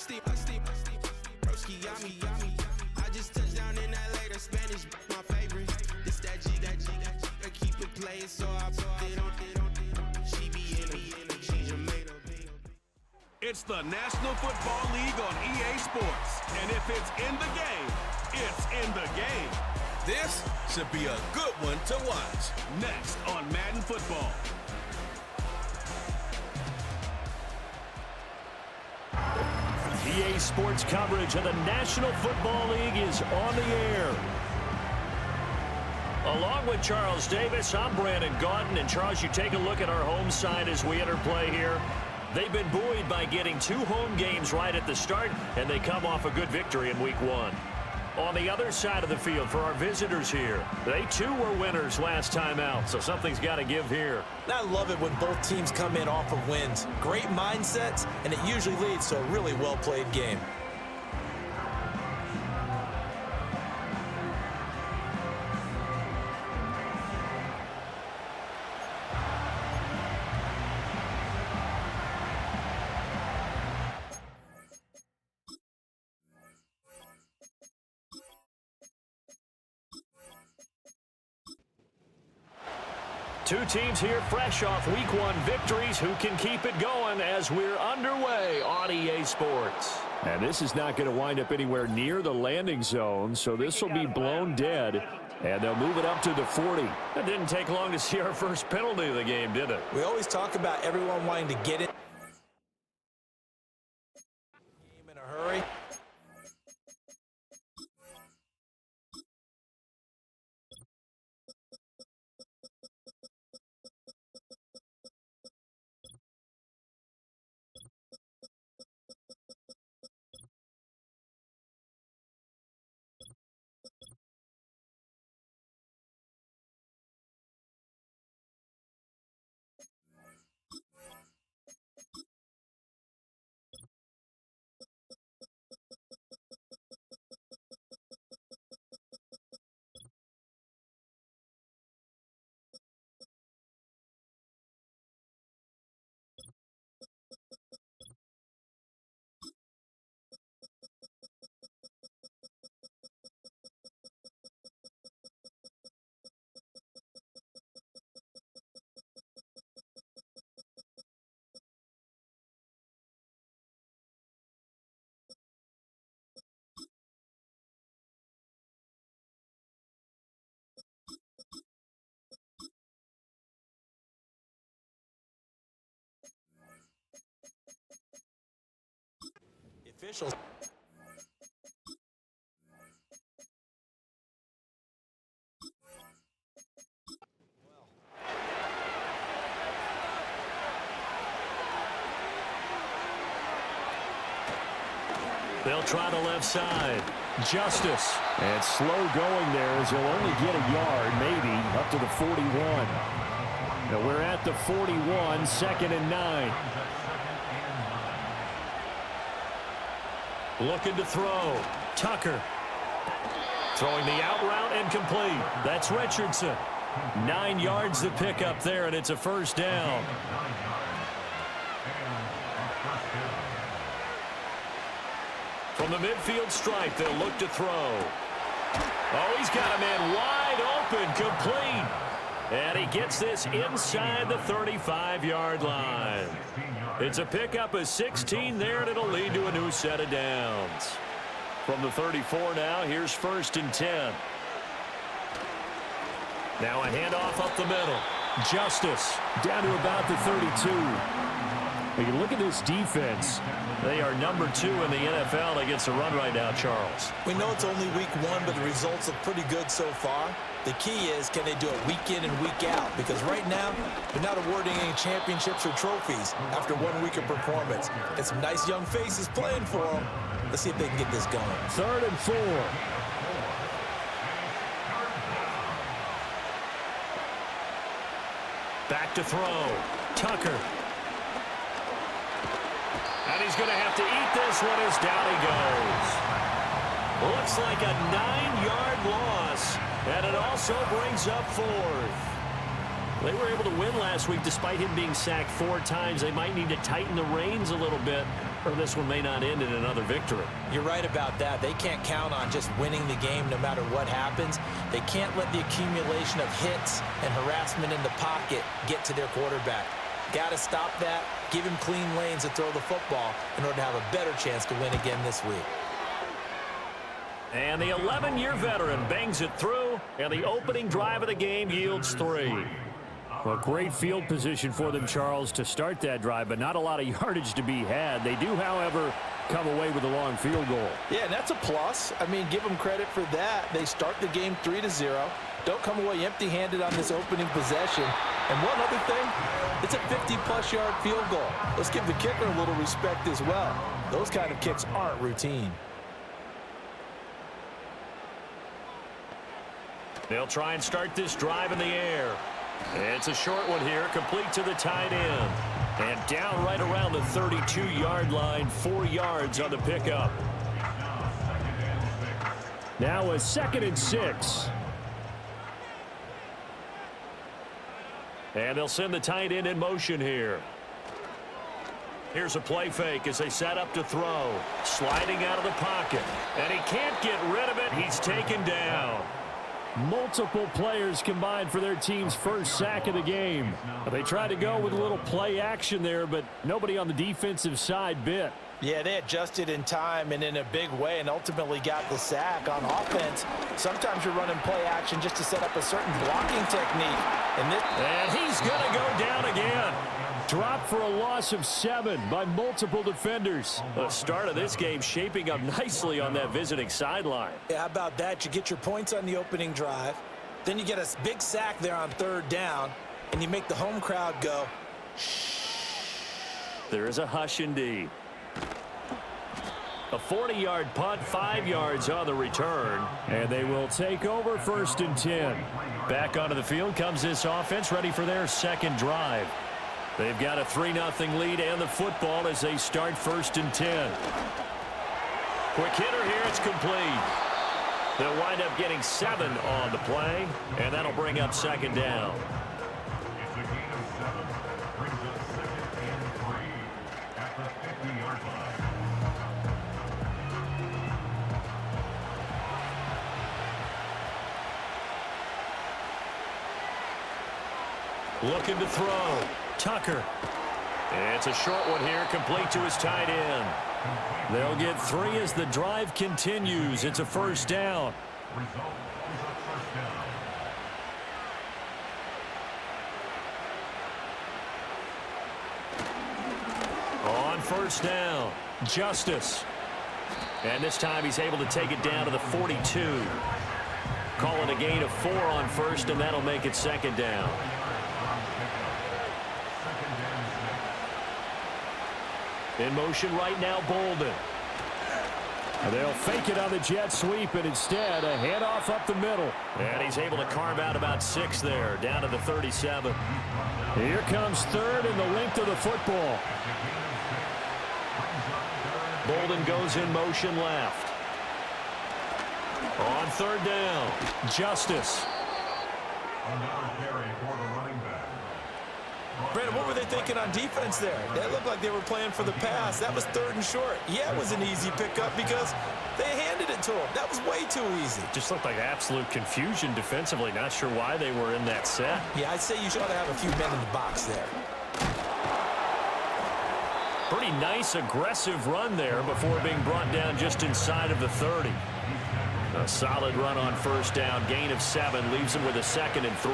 Broski got me. I just touched down in LA, the Spanish, my favorite. This that G. I keep it playing, so I put it on. She be in it, she Jamaica. It's the National Football League on EA Sports. And if it's in the game, it's in the game. This should be a good one to watch. Next on Madden Football. EA Sports coverage of the National Football League is on the air. Along with Charles Davis, I'm Brandon Gaudin. And Charles, you take a look at our home side as we enter play here. They've been buoyed by getting 2 home games right at the start, and they come off a good victory in Week 1. On the other side of the field for our visitors here, they too were winners last time out, so something's got to give here. I love it when both teams come in off of wins. Great mindsets, and it usually leads to a really well-played game. Two teams here fresh off Week 1 victories. Who can keep it going as we're underway on EA Sports? And this is not going to wind up anywhere near the landing zone, so this will be blown dead, and they'll move it up to the 40. It didn't take long to see our first penalty of the game, did it? We always talk about everyone wanting to get it in a hurry. Officials. They'll try the left side. Justice. And slow going there as he'll only get a yard, maybe, up to the 41. Now we're at the 41, 2nd and 9. Looking to throw. Tucker. Throwing the out route and complete. That's Richardson. 9 yards to pick up there, and it's a first down. From the midfield stripe, they'll look to throw. Oh, he's got a man wide open, complete. And he gets this inside the 35-yard line. It's a pickup of 16 there, and it'll lead to a new set of downs. From the 34 now, here's 1st and 10. Now a handoff up the middle. Justice down to about the 32. You look at this defense. They are number 2 in the NFL against the run right now, Charles. We know it's only Week 1, but the results look pretty good so far. The key is, can they do it week in and week out? Because right now, they're not awarding any championships or trophies after 1 week of performance. And some nice young faces playing for them. Let's see if they can get this going. 3rd and 4. Back to throw. Tucker. And he's going to have to eat this one as down he goes. Looks like a 9-yard loss. And it also brings up 4th. They were able to win last week despite him being sacked 4 times. They might need to tighten the reins a little bit or this one may not end in another victory. You're right about that. They can't count on just winning the game no matter what happens. They can't let the accumulation of hits and harassment in the pocket get to their quarterback. Got to stop that, give him clean lanes to throw the football in order to have a better chance to win again this week. And the 11-year veteran bangs it through, and the opening drive of the game yields 3. Well, great field position for them, Charles, to start that drive, but not a lot of yardage to be had. They do, however, come away with a long field goal. Yeah, and that's a plus. I mean, give them credit for that. They start the game 3-0. Don't come away empty-handed on this opening possession. And one other thing, it's a 50-plus yard field goal. Let's give the kicker a little respect as well. Those kind of kicks aren't routine. They'll try and start this drive in the air. It's a short one here, complete to the tight end. And down right around the 32-yard line, 4 yards on the pickup. Now a 2nd and 6. And they'll send the tight end in motion here. Here's a play fake as they set up to throw. Sliding out of the pocket. And he can't get rid of it. He's taken down. Multiple players combined for their team's first sack of the game. They tried to go with a little play action there, but nobody on the defensive side bit. Yeah, they adjusted in time and in a big way and ultimately got the sack. On offense, sometimes you're running play action just to set up a certain blocking technique. And he's going to go down again. Dropped for a loss of 7 by multiple defenders. The start of this game shaping up nicely on that visiting sideline. Yeah, how about that? You get your points on the opening drive. Then you get a big sack there on 3rd down, and you make the home crowd go, shh. There is a hush indeed. A 40-yard punt, 5 yards on the return. And they will take over 1st and 10. Back onto the field comes this offense, ready for their second drive. They've got a 3-0 lead and the football as they start 1st and 10. Quick hitter here, it's complete. They'll wind up getting 7 on the play, and that'll bring up 2nd down. Looking to throw. Tucker. It's a short one here, complete to his tight end. They'll get 3 as the drive continues. It's a 1st down. On 1st down, Justice. And this time he's able to take it down to the 42. Calling a gain of 4 on 1st, and that'll make it 2nd down. In motion right now, Bolden. They'll fake it on the jet sweep, and instead a handoff up the middle. And he's able to carve out about 6 there, down to the 37. Here comes 3rd and the length of the football. Bolden goes in motion left. On 3rd down, Justice. Brandon, what were they thinking on defense there? That looked like they were playing for the pass. That was 3rd and short. Yeah, it was an easy pickup because they handed it to him. That was way too easy. Just looked like absolute confusion defensively. Not sure why they were in that set. Yeah, I'd say you should have a few men in the box there. Pretty nice, aggressive run there before being brought down just inside of the 30. A solid run on 1st down. Gain of 7 leaves him with a 2nd and 3.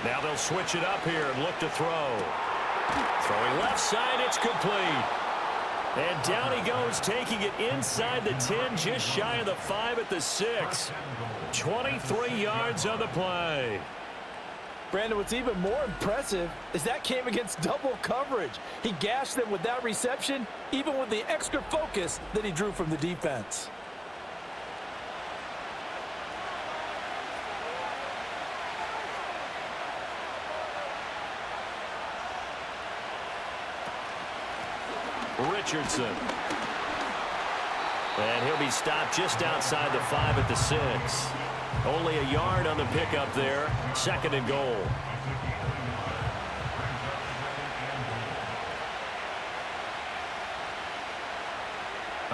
Now they'll switch it up here and look to throw. Throwing left side, it's complete. And down he goes, taking it inside the 10, just shy of the 5 at the 6. 23 yards on the play. Brandon, what's even more impressive is that came against double coverage. He gashed them with that reception, even with the extra focus that he drew from the defense. Richardson. And he'll be stopped just outside the 5 at the 6. Only a yard on the pickup there. 2nd and goal.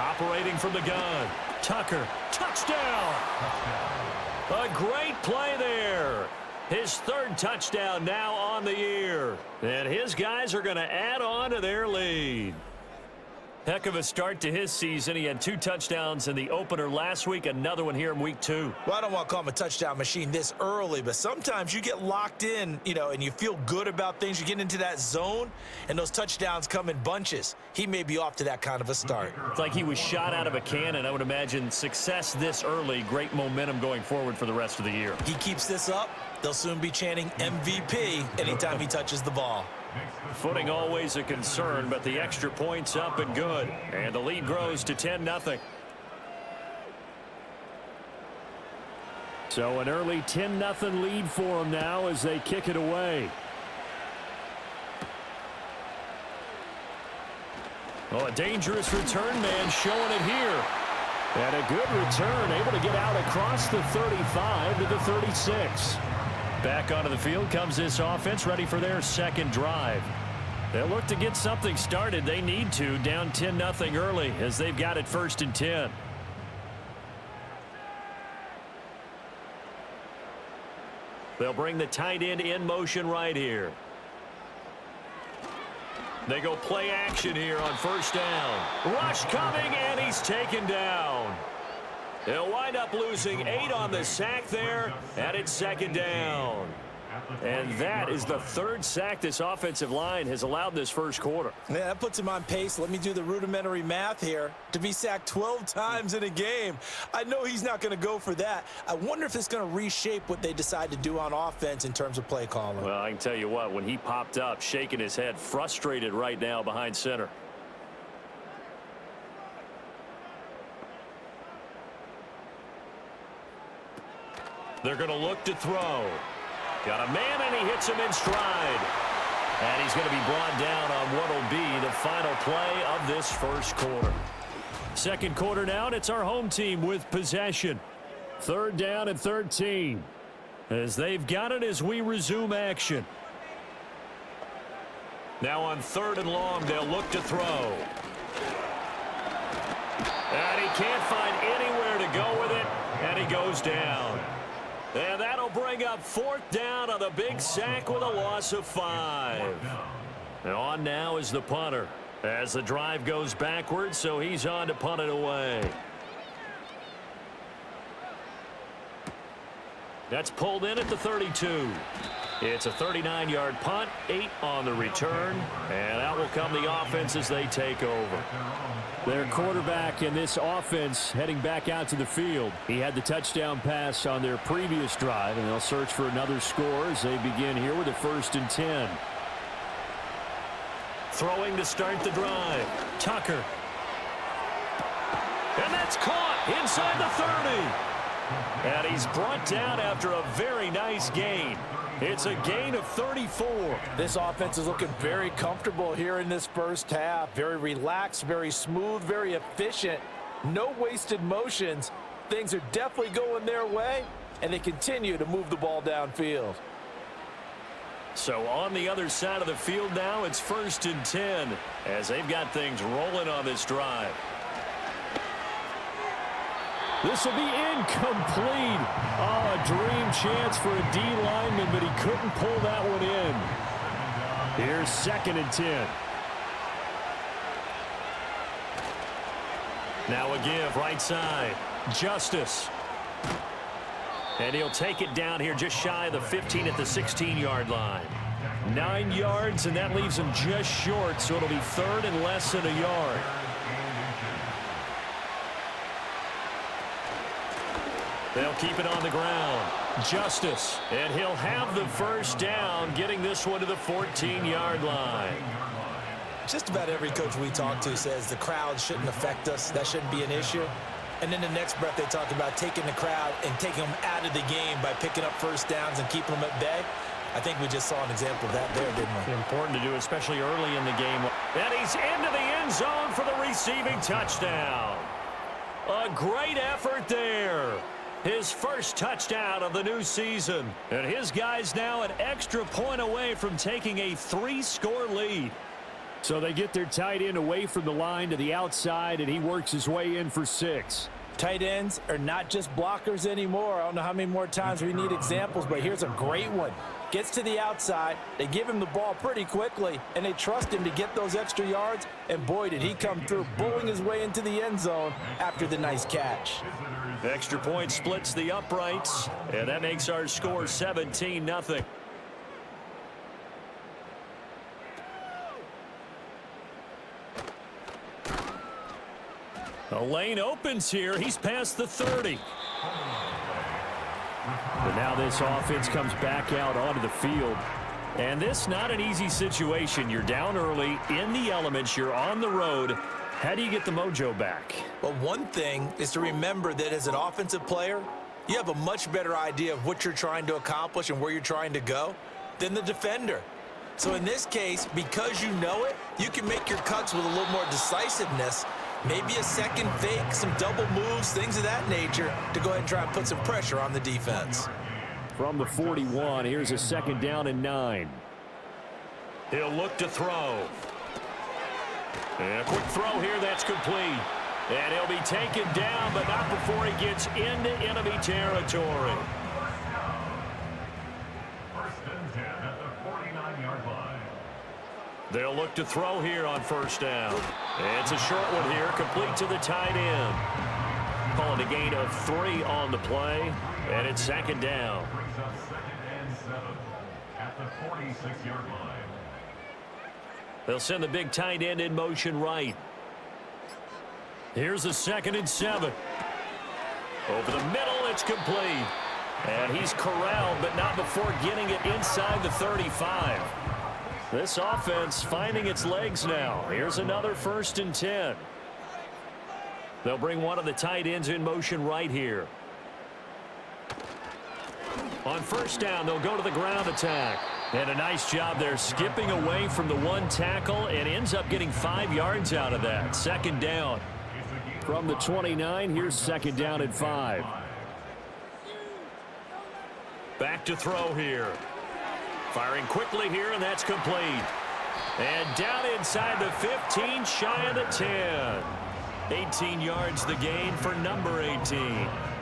Operating from the gun. Tucker, touchdown. A great play there. His third touchdown now on the year. And his guys are going to add on to their lead. Heck of a start to his season. He had 2 touchdowns in the opener last week, another one here in week 2. Well, I don't want to call him a touchdown machine this early, but sometimes you get locked in, and you feel good about things. You get into that zone, and those touchdowns come in bunches. He may be off to that kind of a start. It's like he was shot out of a cannon. I would imagine success this early, great momentum going forward for the rest of the year. He keeps this up, they'll soon be chanting MVP anytime he touches the ball. Footing always a concern, but the extra point's up and good. And the lead grows to 10-0. So an early 10-0 lead for them now as they kick it away. Oh, a dangerous return man showing it here. And a good return, able to get out across the 35 to the 36. Back onto the field comes this offense, ready for their second drive. They'll look to get something started. They need to, down 10-0 early as they've got it 1st and 10. They'll bring the tight end in motion right here. They go play action here on 1st down. Rush coming, and he's taken down. They'll wind up losing 8 on the sack there, and it's 2nd down. And that is the 3rd sack this offensive line has allowed this first quarter. Yeah, that puts him on pace. Let me do the rudimentary math here. To be sacked 12 times in a game, I know he's not going to go for that. I wonder if it's going to reshape what they decide to do on offense in terms of play calling. Well, I can tell you what, when he popped up, shaking his head, frustrated right now behind center. They're going to look to throw. Got a man, and he hits him in stride. And he's going to be brought down on what will be the final play of this first quarter. Second quarter now, and it's our home team with possession. 3rd down and 13. As they've got it as we resume action. Now on 3rd and long, they'll look to throw. And he can't find anywhere to go with it, and he goes down. And that'll bring up 4th down on the big sack with a loss of 5. And on now is the punter as the drive goes backwards, so he's on to punt it away. That's pulled in at the 32. It's a 39-yard punt, 8 on the return, and out will come the offense as they take over. Their quarterback in this offense heading back out to the field. He had the touchdown pass on their previous drive, and they'll search for another score as they begin here with a 1st and 10. Throwing to start the drive. Tucker. And that's caught inside the 30. And he's brought down after a very nice gain. It's a gain of 34. This offense is looking very comfortable here in this first half. Very relaxed, very smooth, very efficient. No wasted motions. Things are definitely going their way, and they continue to move the ball downfield. So on the other side of the field now, it's 1st and 10 as they've got things rolling on this drive. This will be incomplete. Oh, a dream chance for a D lineman, but he couldn't pull that one in. Here's 2nd and 10. Now a give right side. Justice. And he'll take it down here just shy of the 15 at the 16-yard line. 9 yards, and that leaves him just short, so it'll be 3rd and less than a yard. They'll keep it on the ground. Justice. And he'll have the 1st down, getting this one to the 14-yard line. Just about every coach we talk to says the crowd shouldn't affect us. That shouldn't be an issue. And in the next breath, they talk about taking the crowd and taking them out of the game by picking up 1st downs and keeping them at bay. I think we just saw an example of that there, didn't we? Important to do, especially early in the game. And he's into the end zone for the receiving touchdown. A great effort there. His first touchdown of the new season. And his guys now an extra point away from taking a 3-score lead. So they get their tight end away from the line to the outside, and he works his way in for 6. Tight ends are not just blockers anymore. I don't know how many more times we need examples, but here's a great one. Gets to the outside, they give him the ball pretty quickly, and they trust him to get those extra yards, and boy, did he come through, bowling his way into the end zone after the nice catch. The extra point splits the uprights, and that makes our score 17-0. The lane opens here. He's past the 30. But now this offense comes back out onto the field. And this not an easy situation. You're down early, in the elements, you're on the road. How do you get the mojo back? Well, one thing is to remember that as an offensive player, you have a much better idea of what you're trying to accomplish and where you're trying to go than the defender. So in this case, because you know it, you can make your cuts with a little more decisiveness. Maybe a second fake, some double moves, things of that nature to go ahead and try and put some pressure on the defense. From the 41, here's a 2nd down and 9. He'll look to throw. And a quick throw here, that's complete. And he'll be taken down, but not before he gets into enemy territory. They'll look to throw here on 1st down. It's a short one here, complete to the tight end. Calling a gain of 3 on the play, and it's 2nd down. They'll send the big tight end in motion right. Here's a 2nd and 7. Over the middle, it's complete. And he's corralled, but not before getting it inside the 35. This offense finding its legs now. Here's another 1st and 10. They'll bring one of the tight ends in motion right here. On 1st down, they'll go to the ground attack. And a nice job there skipping away from the 1 tackle and ends up getting 5 yards out of that. 2nd down. From the 29, here's 2nd down and 5. Back to throw here. Firing quickly here, and that's complete. And down inside the 15, shy of the 10. 18 yards the gain for number 18.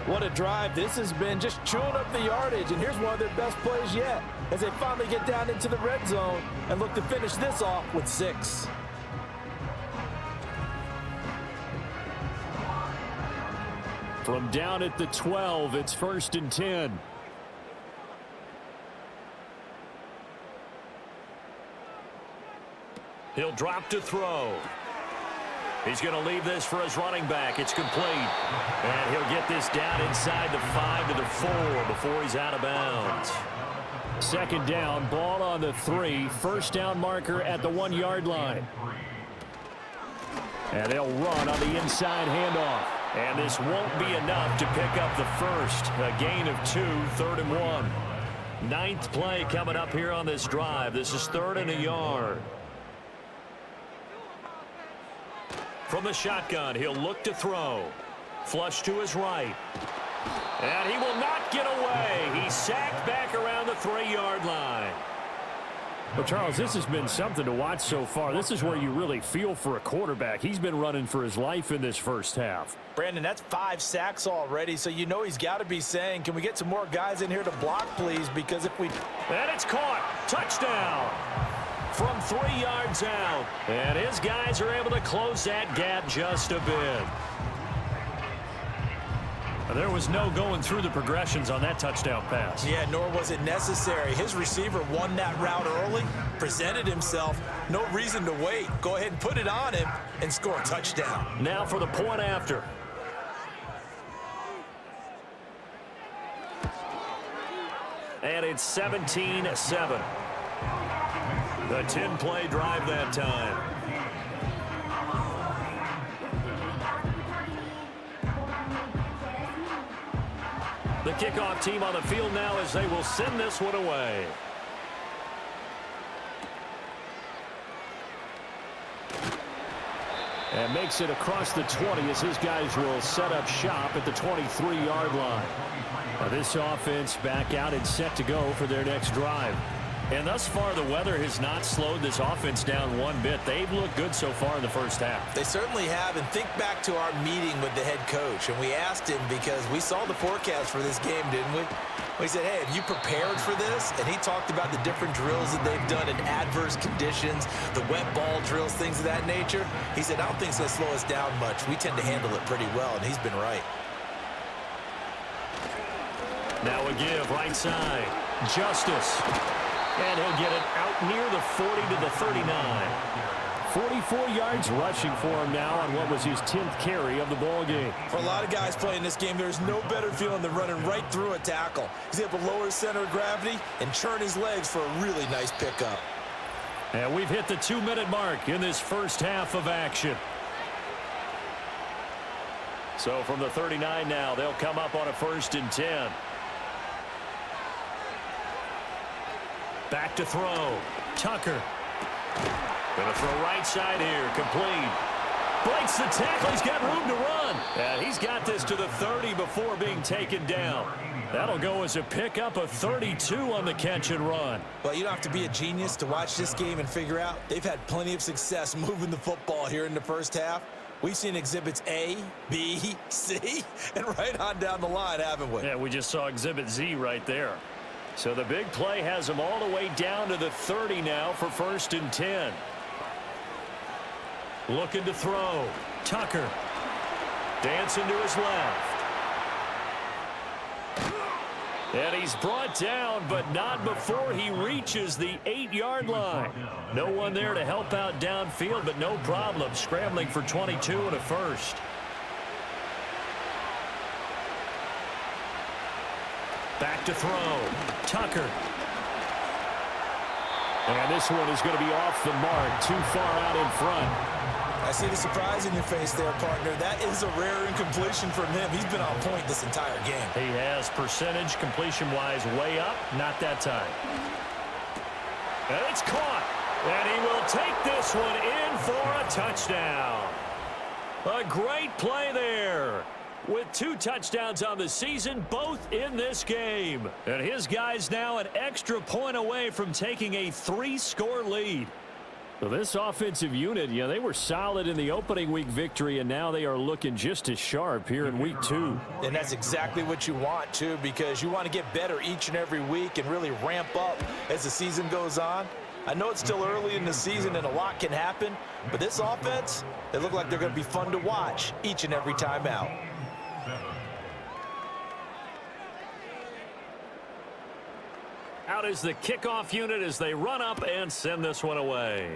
What a drive this has been, just chewing up the yardage, and here's one of their best plays yet as they finally get down into the red zone and look to finish this off with 6. From down at the 12, it's 1st and 10. He'll drop to throw. He's going to leave this for his running back. It's complete. And he'll get this down inside the 5 to the 4 before he's out of bounds. 2nd down, ball on the 3. 1st down marker at the 1-yard line. And they'll run on the inside handoff. And this won't be enough to pick up the 1st. A gain of 2, 3rd and 1. 9th play coming up here on this drive. This is 3rd and a yard. From the shotgun, he'll look to throw. Flush to his right. And he will not get away. He's sacked back around the 3-yard line. Well, Charles, this has been something to watch so far. This is where you really feel for a quarterback. He's been running for his life in this 1st half. Brandon, that's 5 sacks already, so you know he's got to be saying, can we get some more guys in here to block, please? Because if we... And it's caught. Touchdown. From 3 yards out. And his guys are able to close that gap just a bit. There was no going through the progressions on that touchdown pass. Yeah, nor was it necessary. His receiver won that route early, presented himself. No reason to wait. Go ahead and put it on him and score a touchdown. Now for the point after. And it's 17-7. The 10-play drive that time. The kickoff team on the field now as they will send this one away. And makes it across the 20 as his guys will set up shop at the 23-yard line. Now this offense back out and set to go for their next drive. And thus far, the weather has not slowed this offense down one bit. They've looked good so far in the first half. They certainly have. And think back to our meeting with the head coach. And we asked him because we saw the forecast for this game, didn't we? We said, hey, have you prepared for this? And he talked about the different drills that they've done in adverse conditions, the wet ball drills, things of that nature. He said, I don't think it's going to slow us down much. We tend to handle it pretty well, and he's been right. Now a give, right side. Justice. And he'll get it out near the 40 to the 39. 44 yards rushing for him now on what was his 10th carry of the ball game. For a lot of guys playing this game, there's no better feeling than running right through a tackle. He's able to lower his center of gravity and churn his legs for a really nice pickup. And we've hit the 2-minute mark in this first half of action. So from the 39 now, they'll come up on a 1st and 10. Back to throw. Tucker. Going to throw right side here. Complete. Breaks the tackle. He's got room to run. And he's got this to the 30 before being taken down. That'll go as a pickup of 32 on the catch and run. Well, you don't have to be a genius to watch this game and figure out they've had plenty of success moving the football here in the first half. We've seen exhibits A, B, C, and right on down the line, haven't we? Yeah, we just saw exhibit Z right there. So the big play has them all the way down to the 30 now for 1st and 10. Looking to throw. Tucker. Dancing to his left. And he's brought down, but not before he reaches the 8-yard line. No one there to help out downfield, but no problem. Scrambling for 22 and a first. Back to throw. Tucker. And this one is going to be off the mark. Too far out in front. I see the surprise in your face there, partner. That is a rare incompletion from him. He's been on point this entire game. He has percentage completion-wise way up. Not that time. And it's caught. And he will take this one in for a touchdown. A great play there. With 2 touchdowns on the season, both in this game. And his guys now an extra point away from taking a 3-score lead. So this offensive unit, they were solid in the opening week victory, and now they are looking just as sharp here in week 2. And that's exactly what you want, too, because you want to get better each and every week and really ramp up as the season goes on. I know it's still early in the season and a lot can happen, but this offense, they look like they're going to be fun to watch each and every time out. Out is the kickoff unit as they run up and send this one away.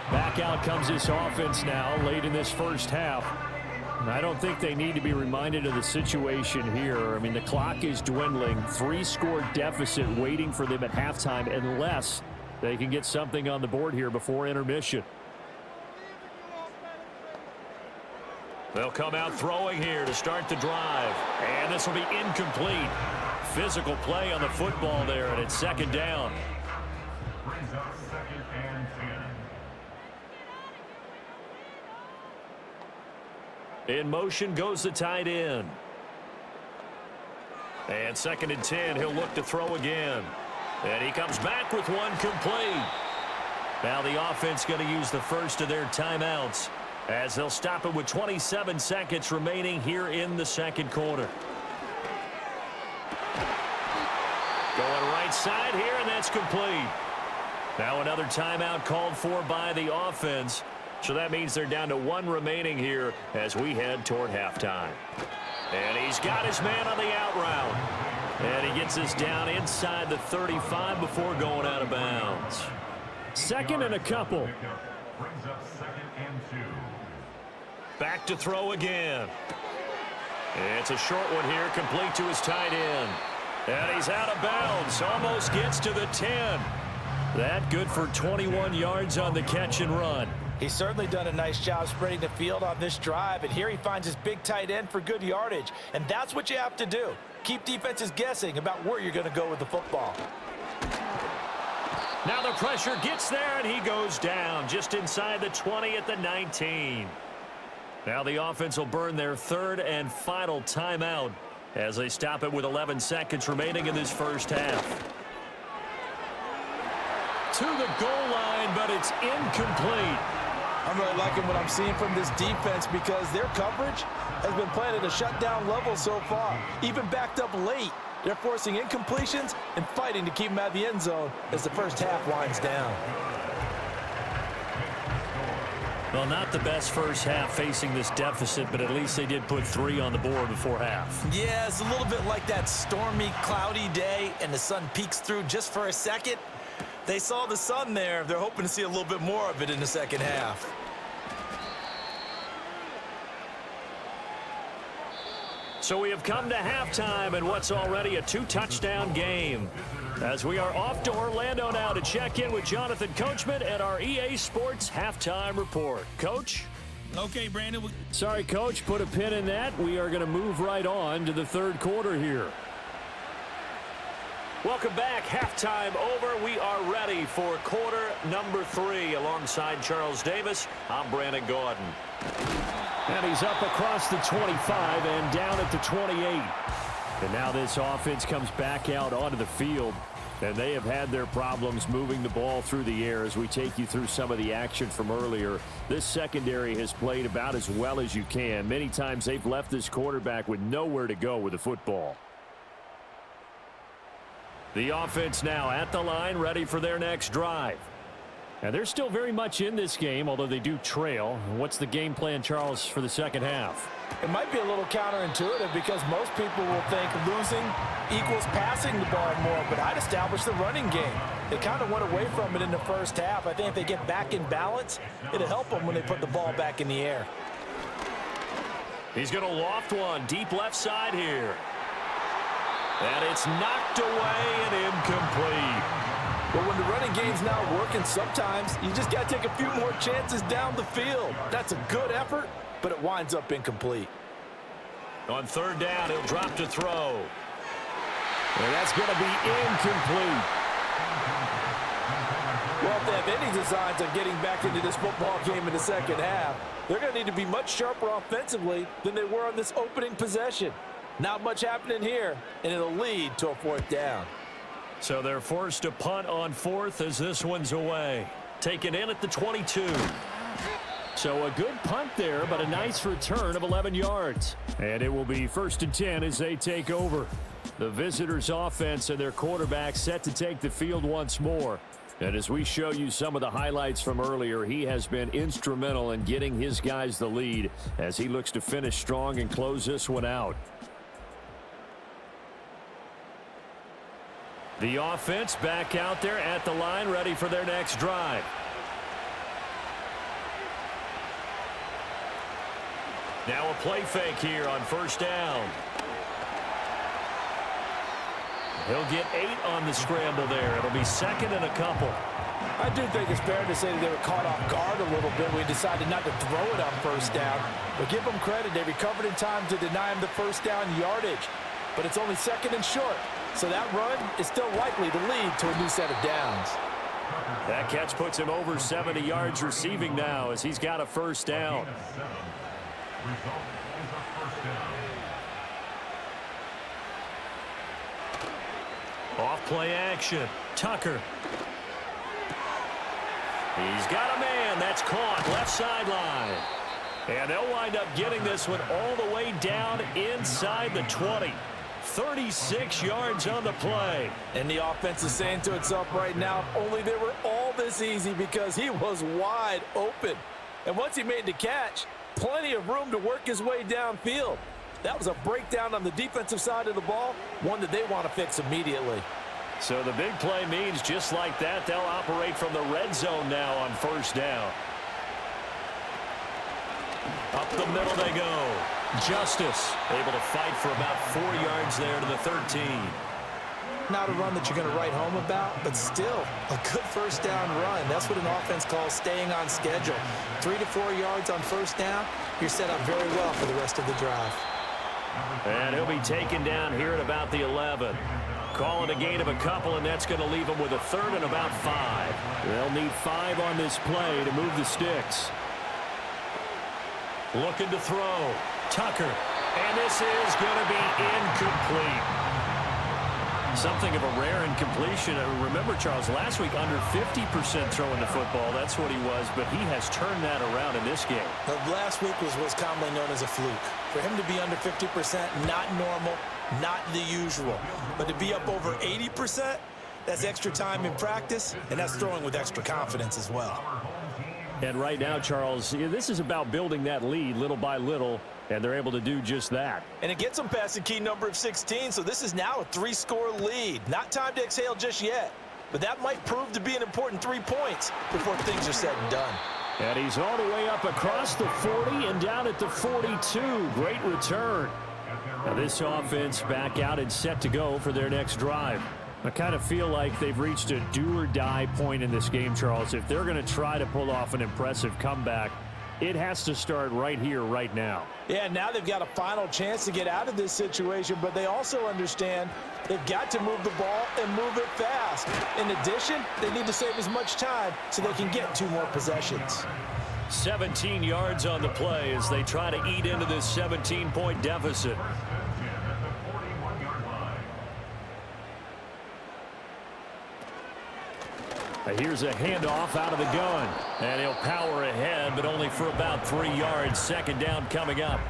Back out comes this offense now late in this first half. I don't think they need to be reminded of the situation here. I mean, the clock is dwindling. 3-score deficit waiting for them at halftime unless they can get something on the board here before intermission. They'll come out throwing here to start the drive. And this will be incomplete. Physical play on the football there, and it's 2nd down. Brings up 2nd and 10. In motion goes the tight end. And 2nd and 10, he'll look to throw again. And he comes back with one complete. Now the offense going to use the first of their timeouts, as they'll stop it with 27 seconds remaining here in the 2nd quarter. Going right side here, and that's complete. Now another timeout called for by the offense. So that means they're down to 1 remaining here as we head toward halftime. And he's got his man on the out route. And he gets this down inside the 35 before going out of bounds. 2nd and a couple. Brings up 2nd and 2. Back to throw again. It's a short one here, complete to his tight end. And he's out of bounds, almost gets to the 10. That good for 21 yards on the catch and run. He's certainly done a nice job spreading the field on this drive, and here he finds his big tight end for good yardage. And that's what you have to do. Keep defenses guessing about where you're going to go with the football. Now the pressure gets there, and he goes down just inside the 20 at the 19. Now the offense will burn their third and final timeout as they stop it with 11 seconds remaining in this first half. To the goal line, but it's incomplete. I'm really liking what I'm seeing from this defense because their coverage has been playing at a shutdown level so far. Even backed up late, they're forcing incompletions and fighting to keep them out of the end zone as the first half winds down. Well, not the best first half facing this deficit, but at least they did put 3 on the board before half. Yeah, it's a little bit like that stormy, cloudy day, and the sun peeks through just for a second. They saw the sun there. They're hoping to see a little bit more of it in the second half. So we have come to halftime in what's already a 2-touchdown game. As we are off to Orlando now to check in with Jonathan Coachman at our EA Sports Halftime Report. Coach? Okay, Brandon. Sorry, Coach. Put a pin in that. We are going to move right on to the third quarter here. Welcome back. Halftime over. We are ready for quarter number 3 alongside Charles Davis. I'm Brandon Gordon. And he's up across the 25 and down at the 28. And now this offense comes back out onto the field. And they have had their problems moving the ball through the air as we take you through some of the action from earlier. This secondary has played about as well as you can. Many times they've left this quarterback with nowhere to go with the football. The offense now at the line, ready for their next drive. And they're still very much in this game, although they do trail. What's the game plan, Charles, for the second half? It might be a little counterintuitive because most people will think losing equals passing the ball more, but I'd establish the running game. They kind of went away from it in the first half. I think if they get back in balance, it'll help them when they put the ball back in the air. He's going to loft one deep left side here. And it's knocked away and incomplete. But when the running game's not working, sometimes you just got to take a few more chances down the field. That's a good effort, but it winds up incomplete. On third down, he'll drop to throw. And that's going to be incomplete. Well, if they have any designs on getting back into this football game in the second half, they're going to need to be much sharper offensively than they were on this opening possession. Not much happening here, and it'll lead to a fourth down. So they're forced to punt on fourth as this one's away. Taken in at the 22. So a good punt there, but a nice return of 11 yards. And it will be 1st and 10 as they take over. The visitors' offense and their quarterback set to take the field once more. And as we show you some of the highlights from earlier, he has been instrumental in getting his guys the lead as he looks to finish strong and close this one out. The offense back out there at the line, ready for their next drive. Now a play fake here on first down. He'll get 8 on the scramble there. It'll be second and a couple. I do think it's fair to say that they were caught off guard a little bit when we decided not to throw it on first down. But give them credit. They recovered in time to deny him the first down yardage. But it's only second and short. So that run is still likely to lead to a new set of downs. That catch puts him over 70 yards receiving now as he's got a first down. Off play action. Tucker. He's got a man. That's caught left sideline. And they'll wind up getting this one all the way down inside the 20. 36 yards on the play. And the offense is saying to itself right now, if only they were all this easy, because he was wide open. And once he made the catch, plenty of room to work his way downfield. That was a breakdown on the defensive side of the ball, one that they want to fix immediately. So the big play means just like that, they'll operate from the red zone now on first down. Up the middle they go. Justice able to fight for about 4 yards there to the 13. Not a run that you're going to write home about, but still a good first down run. That's what an offense calls staying on schedule. 3 to 4 yards on first down, you're set up very well for the rest of the drive. And he'll be taken down here at about the 11. Calling a gain of a couple, and that's going to leave them with a third and about 5. They'll need 5 on this play to move the sticks. Looking to throw. Tucker. And this is going to be incomplete. Something of a rare incompletion. Remember, Charles, last week under 50% throwing the football. That's what he was, but he has turned that around in this game. The last week was what's commonly known as a fluke. For him to be under 50%, not normal, not the usual. But to be up over 80%, that's extra time in practice, and that's throwing with extra confidence as well. And right now, Charles, this is about building that lead little by little, and they're able to do just that. And it gets them past the key number of 16, so this is now a 3-score lead. Not time to exhale just yet, but that might prove to be an important 3 points before things are said and done. And he's all the way up across the 40 and down at the 42. Great return. Now this offense back out and set to go for their next drive. I kind of feel like they've reached a do-or-die point in this game, Charles. If they're going to try to pull off an impressive comeback, it has to start right here, right now. Yeah, now they've got a final chance to get out of this situation, but they also understand they've got to move the ball and move it fast. In addition, they need to save as much time so they can get 2 more possessions. 17 yards on the play as they try to eat into this 17-point deficit. Here's a handoff out of the gun. And he'll power ahead, but only for about 3 yards. Second down coming up.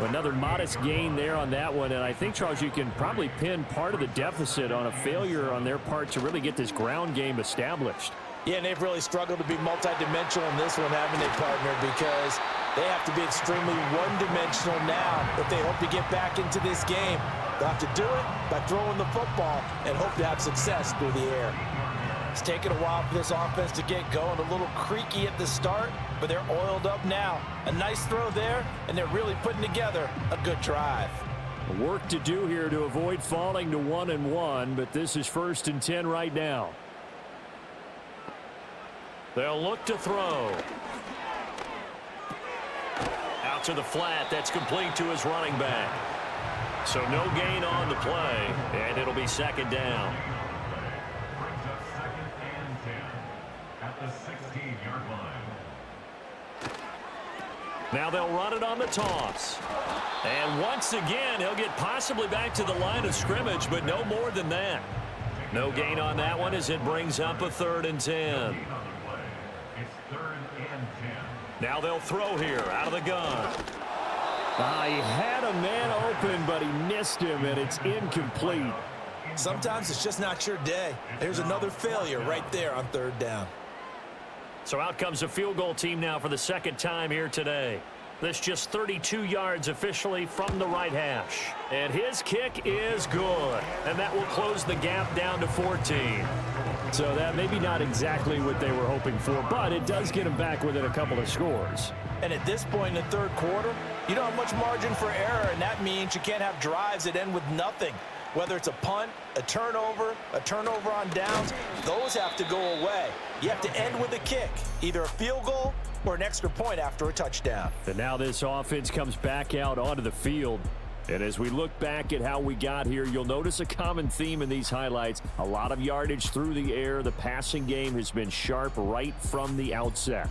Another modest gain there on that one. And I think, Charles, you can probably pin part of the deficit on a failure on their part to really get this ground game established. Yeah, and they've really struggled to be multidimensional in this one, haven't they, partner? Because they have to be extremely one-dimensional now if they hope to get back into this game. They'll have to do it by throwing the football and hope to have success through the air. It's taken a while for this offense to get going. A little creaky at the start, but they're oiled up now. A nice throw there, and they're really putting together a good drive. Work to do here to avoid falling to 1-1, but this is 1st and 10 right now. They'll look to throw. Out to the flat. That's complete to his running back. So no gain on the play, and it'll be second down. Brings up 2nd and 10 at the 16-yard line. Now they'll run it on the toss. And once again, he'll get possibly back to the line of scrimmage, but no more than that. No gain on that one as it brings up a 3rd and 10. It's 3rd and 10. Now they'll throw here out of the gun. He had a man open, but he missed him, and it's incomplete. Sometimes it's just not your day. There's another failure right there on 3rd down. So out comes a field goal team now for the 2nd time here today. This just 32 yards officially from the right hash. And his kick is good. And that will close the gap down to 14. So that maybe not exactly what they were hoping for, but it does get them back within a couple of scores. And at this point in the 3rd quarter, you don't have much margin for error, and that means you can't have drives that end with nothing. Whether it's a punt, a turnover on downs, those have to go away. You have to end with a kick, either a field goal or an extra point after a touchdown. And now this offense comes back out onto the field. And as we look back at how we got here, you'll notice a common theme in these highlights. A lot of yardage through the air. The passing game has been sharp right from the outset.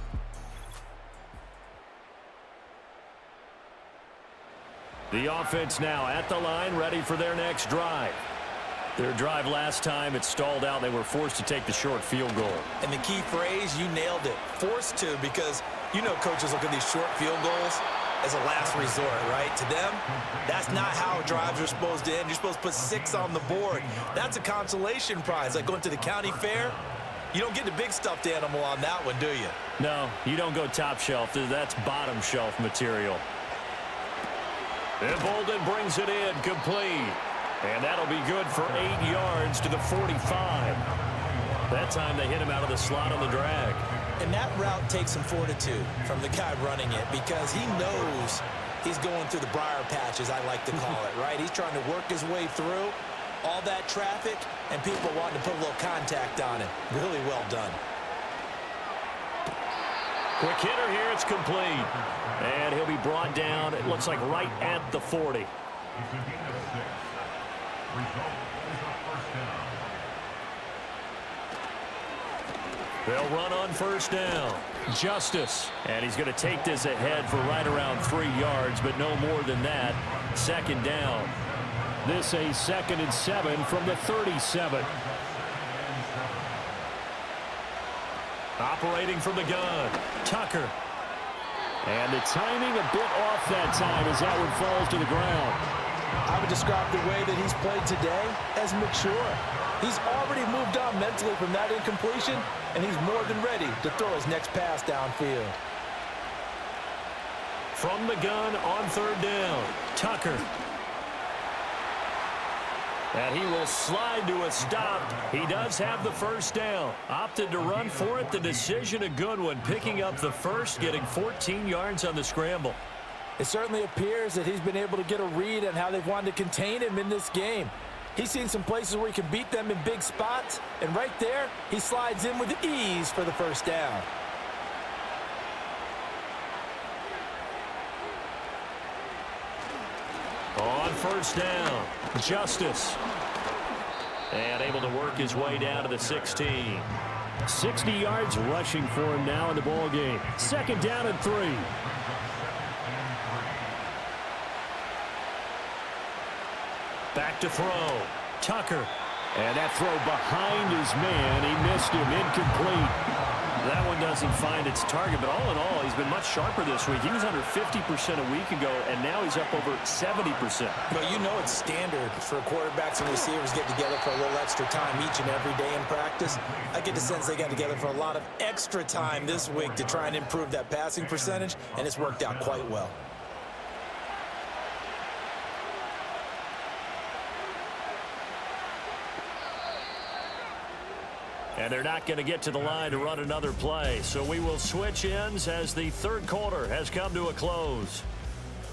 The offense now at the line, ready for their next drive. Their drive last time, it stalled out. They were forced to take the short field goal. And the key phrase, you nailed it, forced to, because you know coaches look at these short field goals as a last resort, right? To them, that's not how drives are supposed to end. You're supposed to put 6 on the board. That's a consolation prize, like going to the county fair. You don't get the big stuffed animal on that one, do you? No, you don't go top shelf. That's bottom shelf material. And Bolden brings it in, complete. And that'll be good for 8 yards to the 45. That time they hit him out of the slot on the drag. And that route takes some fortitude from the guy running it, because he knows he's going through the briar patch, as I like to call it, right? He's trying to work his way through all that traffic and people wanting to put a little contact on it. Really well done. Quick hitter here, it's complete. And he'll be brought down, it looks like right at the 40. It's a gain of 6. Result is a 1st down. They'll run on 1st down. Justice. And he's going to take this ahead for right around 3 yards, but no more than that. Second down. This a 2nd and 7 from the 37. Operating from the gun, Tucker. And the timing a bit off that time as that one falls to the ground. I would describe the way that he's played today as mature. He's already moved on mentally from that incompletion, and he's more than ready to throw his next pass downfield. From the gun on 3rd down, Tucker. And he will slide to a stop. He does have the first down. Opted to run for it. The decision a good one. Picking up the first, getting 14 yards on the scramble. It certainly appears that he's been able to get a read on how they've wanted to contain him in this game. He's seen some places where he can beat them in big spots. And right there, he slides in with ease for the first down. On 1st down, Justice. And able to work his way down to the 16. 60 yards rushing for him now in the ball game. 2nd down and 3. Back to throw. Tucker. And that throw behind his man. He missed him. Incomplete. That one doesn't find its target, but all in all, he's been much sharper this week. He was under 50% a week ago, and now he's up over 70%. But you know it's standard for quarterbacks and receivers get together for a little extra time each and every day in practice. I get the sense they got together for a lot of extra time this week to try and improve that passing percentage, and it's worked out quite well. And they're not going to get to the line to run another play. So we will switch ends as the 3rd quarter has come to a close.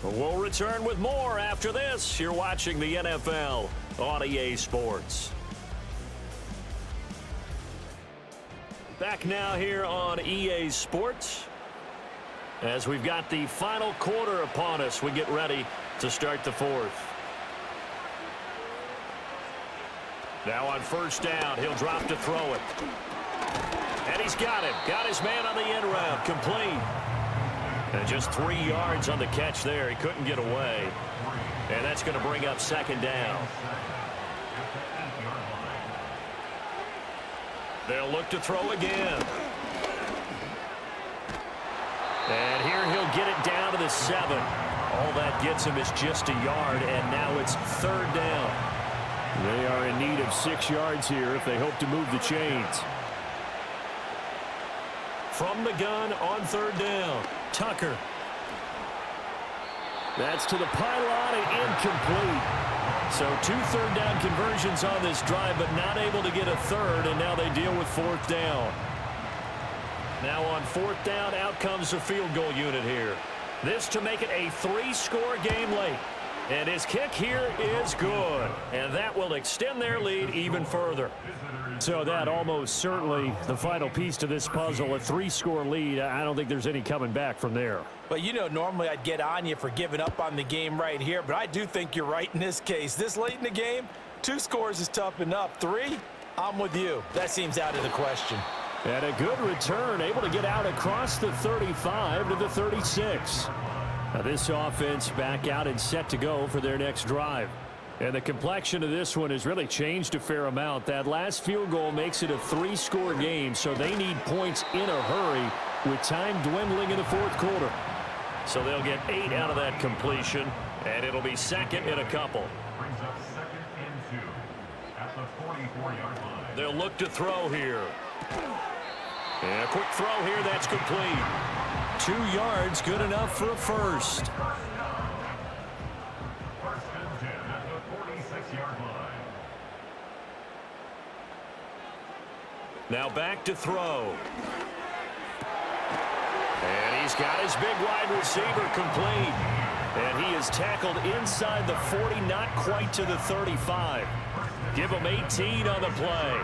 We'll return with more after this. You're watching the NFL on EA Sports. Back now here on EA Sports. As we've got the final quarter upon us, we get ready to start the 4th. Now on 1st down, he'll drop to throw it. And he's got him. Got his man on the end route. Complete. And just 3 yards on the catch there. He couldn't get away. And that's going to bring up 2nd down. They'll look to throw again. And here he'll get it down to the 7. All that gets him is just a yard, and now it's 3rd down. They are in need of 6 yards here if they hope to move the chains. From the gun on 3rd down, Tucker. That's to the pylon and incomplete. So 2 3rd down conversions on this drive, but not able to get a 3rd, and now they deal with 4th down. Now on 4th down, out comes the field goal unit here. This to make it a 3-score game late. And his kick here is good. And that will extend their lead even further. So that almost certainly the final piece to this puzzle, a 3-score lead. I don't think there's any coming back from there. Well, you know, normally I'd get on you for giving up on the game right here, but I do think you're right in this case. This late in the game, 2 scores is tough enough. 3, I'm with you. That seems out of the question. And a good return, able to get out across the 35 to the 36. Now this offense back out and set to go for their next drive. And the complexion of this one has really changed a fair amount. That last field goal makes it a 3-score game, so they need points in a hurry with time dwindling in the 4th quarter. So they'll get 8 out of that completion, and it'll be 2nd and a couple. Brings up 2nd and 2 at the 44-yard line. They'll look to throw here. And a quick throw here, that's complete. 2 yards, good enough for a first. 1st and 10 at the 46-yard line. Now back to throw. And he's got his big wide receiver complete. And he is tackled inside the 40, not quite to the 35. Give him 18 on the play.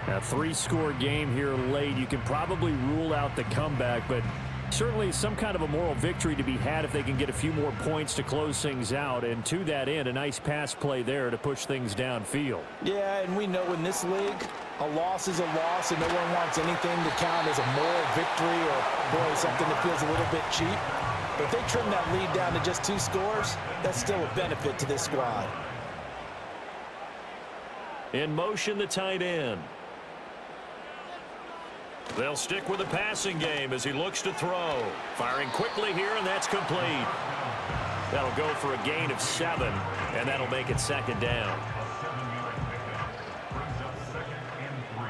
A 3-score game here late. You can probably rule out the comeback, but Certainly some kind of a moral victory to be had if they can get a few more points to close things out. And to that end, a nice pass play there to push things downfield. Yeah, and we know in this league, a loss is a loss, and no one wants anything to count as a moral victory or, boy, something that feels a little bit cheap. But if they trim that lead down to just 2 scores, that's still a benefit to this squad. In motion, the tight end. They'll stick with the passing game as he looks to throw. Firing quickly here, and that's complete. That'll go for a gain of 7, and that'll make it 2nd down. A 7-yard pickup brings up 2nd and 3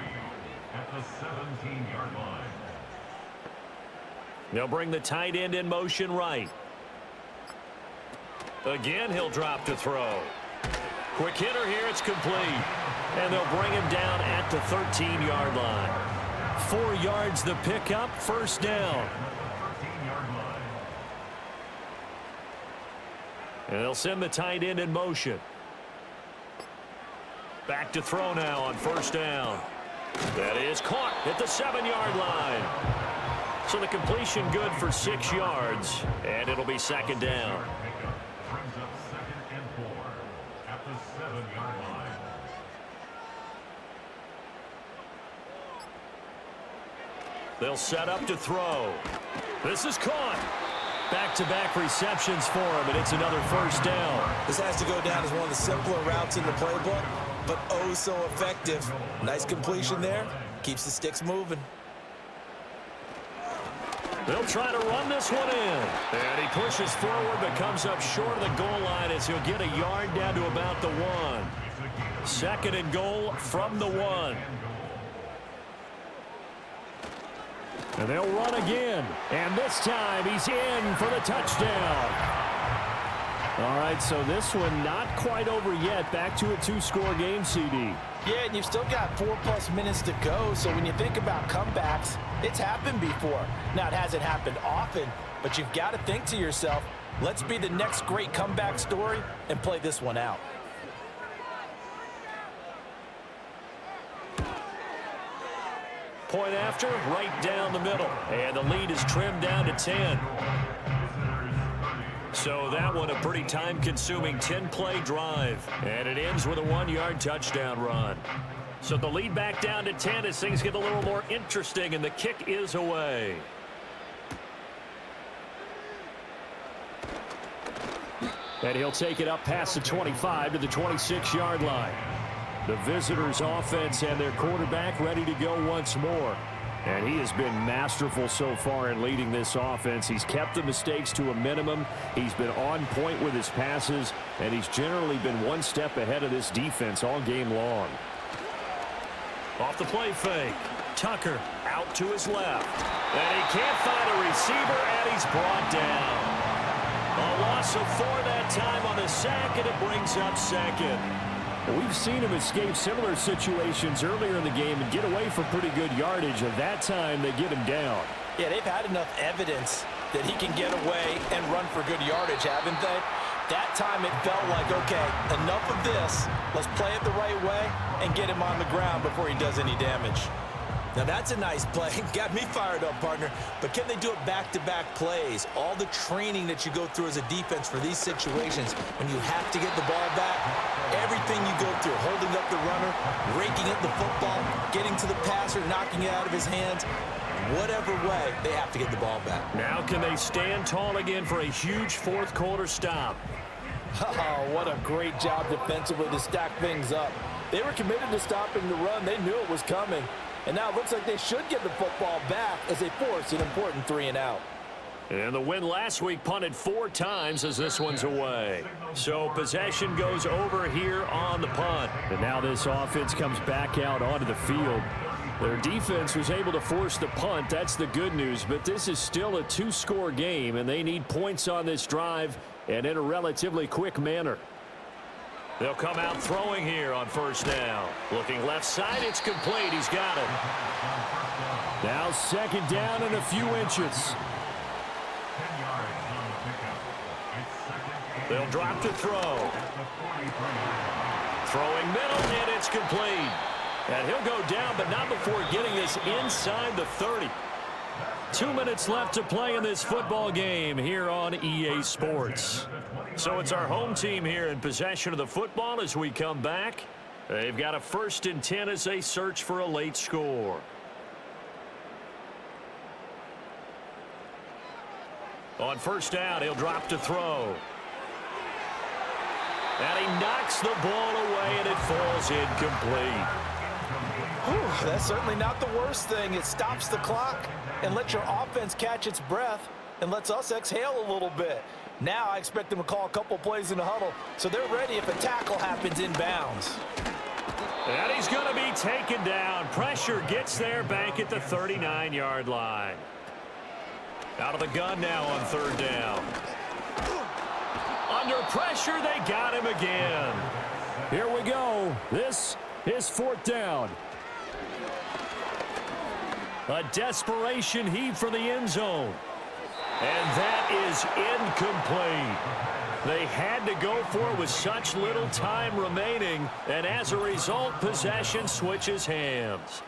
at the 17-yard line. They'll bring the tight end in motion right. Again, he'll drop to throw. Quick hitter here, it's complete. And they'll bring him down at the 13-yard line. 4 yards the pickup, 1st down. And they'll send the tight end in motion. Back to throw now on 1st down. That is caught at the 7-yard line. So the completion good for 6 yards, and it'll be 2nd down. Brings up 2nd and 4 at the 7-yard line. They'll set up to throw. This is caught. Back-to-back receptions for him, and it's another 1st down. This has to go down as one of the simpler routes in the playbook, but oh so effective. Nice completion there. Keeps the sticks moving. They'll try to run this one in. And he pushes forward but comes up short of the goal line as he'll get a yard down to about the 1. 2nd and goal from the 1. And they'll run again. And this time he's in for the touchdown. All right, so this one not quite over yet. Back to a 2-score game, CD. Yeah, and you've still got 4+ minutes to go, so when you think about comebacks, it's happened before. Now, it hasn't happened often, but you've got to think to yourself, let's be the next great comeback story and play this one out. Point after, right down the middle. And the lead is trimmed down to 10. So that one a pretty time-consuming 10-play drive. And it ends with a 1-yard touchdown run. So the lead back down to 10 as things get a little more interesting, and the kick is away. And he'll take it up past the 25 to the 26-yard line. The visitors' offense and their quarterback ready to go once more. And he has been masterful so far in leading this offense. He's kept the mistakes to a minimum. He's been on point with his passes, and he's generally been one step ahead of this defense all game long. Off the play fake. Tucker out to his left. And he can't find a receiver, and he's brought down. A loss of 4 that time on the sack, and it brings up 2nd. We've seen him escape similar situations earlier in the game and get away for pretty good yardage. At that time, they get him down. Yeah, they've had enough evidence that he can get away and run for good yardage, haven't they? That time it felt like, okay, enough of this. Let's play it the right way and get him on the ground before he does any damage. Now that's a nice play. Got me fired up, partner. But can they do it back-to-back plays? All the training that you go through as a defense for these situations, when you have to get the ball back, everything you go through, holding up the runner, raking up the football, getting to the passer, knocking it out of his hands, whatever way, they have to get the ball back. Now can they stand tall again for a huge 4th quarter stop? Oh, what a great job defensively to stack things up. They were committed to stopping the run. They knew it was coming. And now it looks like they should get the football back as they force an important 3-and-out. And the win last week punted 4 times as this one's away. So possession goes over here on the punt. And now this offense comes back out onto the field. Their defense was able to force the punt. That's the good news. But this is still a 2-score game, and they need points on this drive and in a relatively quick manner. They'll come out throwing here on 1st down. Looking left side, it's complete. He's got it. Now 2nd down and a few inches. They'll drop to throw. Throwing middle, and it's complete. And he'll go down, but not before getting this inside the 30. 2 minutes left to play in this football game here on EA Sports. So it's our home team here in possession of the football as we come back. They've got a 1st and 10 as they search for a late score. On 1st down, he'll drop to throw. And he knocks the ball away, and it falls incomplete. Whew, that's certainly not the worst thing. It stops the clock and lets your offense catch its breath and lets us exhale a little bit. Now I expect them to call a couple plays in the huddle so they're ready if a tackle happens inbounds. And he's going to be taken down. Pressure gets there back at the 39-yard line. Out of the gun now on 3rd down. Under pressure, they got him again. Here we go. This is 4th down. A desperation heave for the end zone. And that is incomplete. They had to go for it with such little time remaining, and as a result, possession switches hands.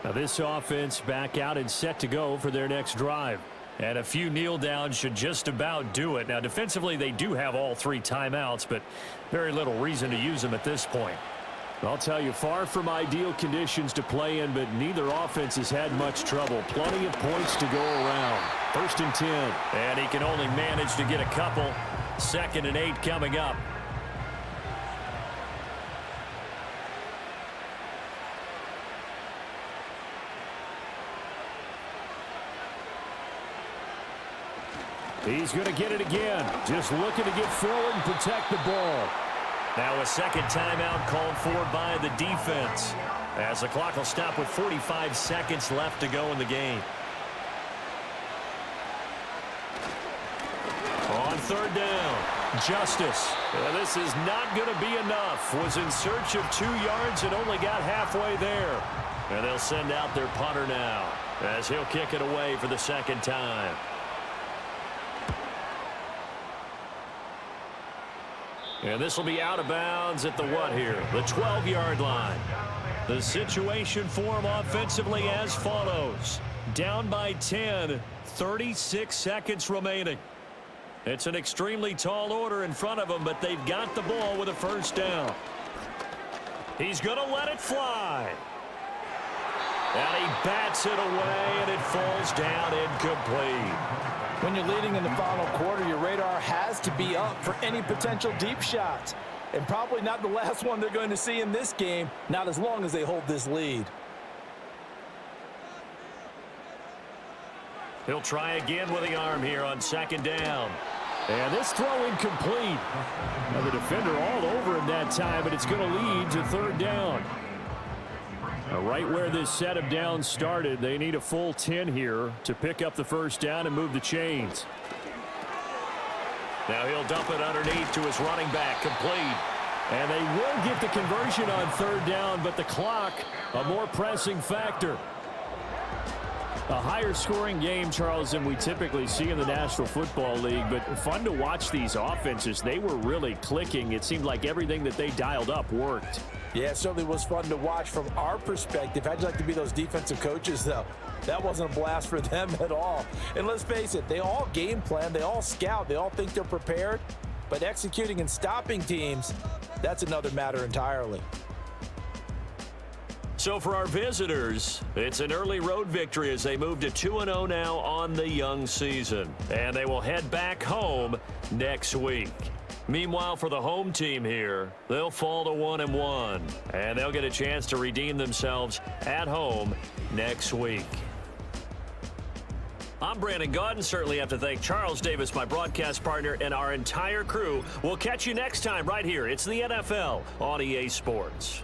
Now this offense back out and set to go for their next drive. And a few kneel downs should just about do it. Now, defensively, they do have all 3 timeouts, but very little reason to use them at this point. I'll tell you, far from ideal conditions to play in, but neither offense has had much trouble. Plenty of points to go around. 1st and 10. And he can only manage to get a couple. 2nd and 8 coming up. He's going to get it again. Just looking to get forward and protect the ball. Now a 2nd timeout called for by the defense, as the clock will stop with 45 seconds left to go in the game. On 3rd down, Justice. This is not going to be enough. Was in search of 2 yards and only got halfway there. And they'll send out their punter now, as he'll kick it away for the 2nd time. And this will be out of bounds at the what here? The 12-yard line. The situation for him offensively as follows. Down by 10, 36 seconds remaining. It's an extremely tall order in front of them, but they've got the ball with a 1st down. He's going to let it fly. And he bats it away, and it falls down incomplete. When you're leading in the final quarter, your radar has to be up for any potential deep shots. And probably not the last one they're going to see in this game, not as long as they hold this lead. He'll try again with the arm here on 2nd down. And this throw incomplete. Now the defender all over him that time, but it's going to lead to 3rd down. Now right where this set of downs started, they need a full 10 here to pick up the 1st down and move the chains. Now he'll dump it underneath to his running back, complete. And they will get the conversion on 3rd down, but the clock, a more pressing factor. A higher scoring game, Charles, than we typically see in the National Football League, but fun to watch these offenses. They were really clicking. It seemed like everything that they dialed up worked. Yeah, it certainly was fun to watch from our perspective. How'd you like to be those defensive coaches, though? That wasn't a blast for them at all. And let's face it, they all game plan, they all scout, they all think they're prepared. But executing and stopping teams, that's another matter entirely. So for our visitors, it's an early road victory as they move to 2-0 now on the young season. And they will head back home next week. Meanwhile, for the home team here, they'll fall to 1-1. And they'll get a chance to redeem themselves at home next week. I'm Brandon Gaudin. Certainly have to thank Charles Davis, my broadcast partner, and our entire crew. We'll catch you next time right here. It's the NFL on EA Sports.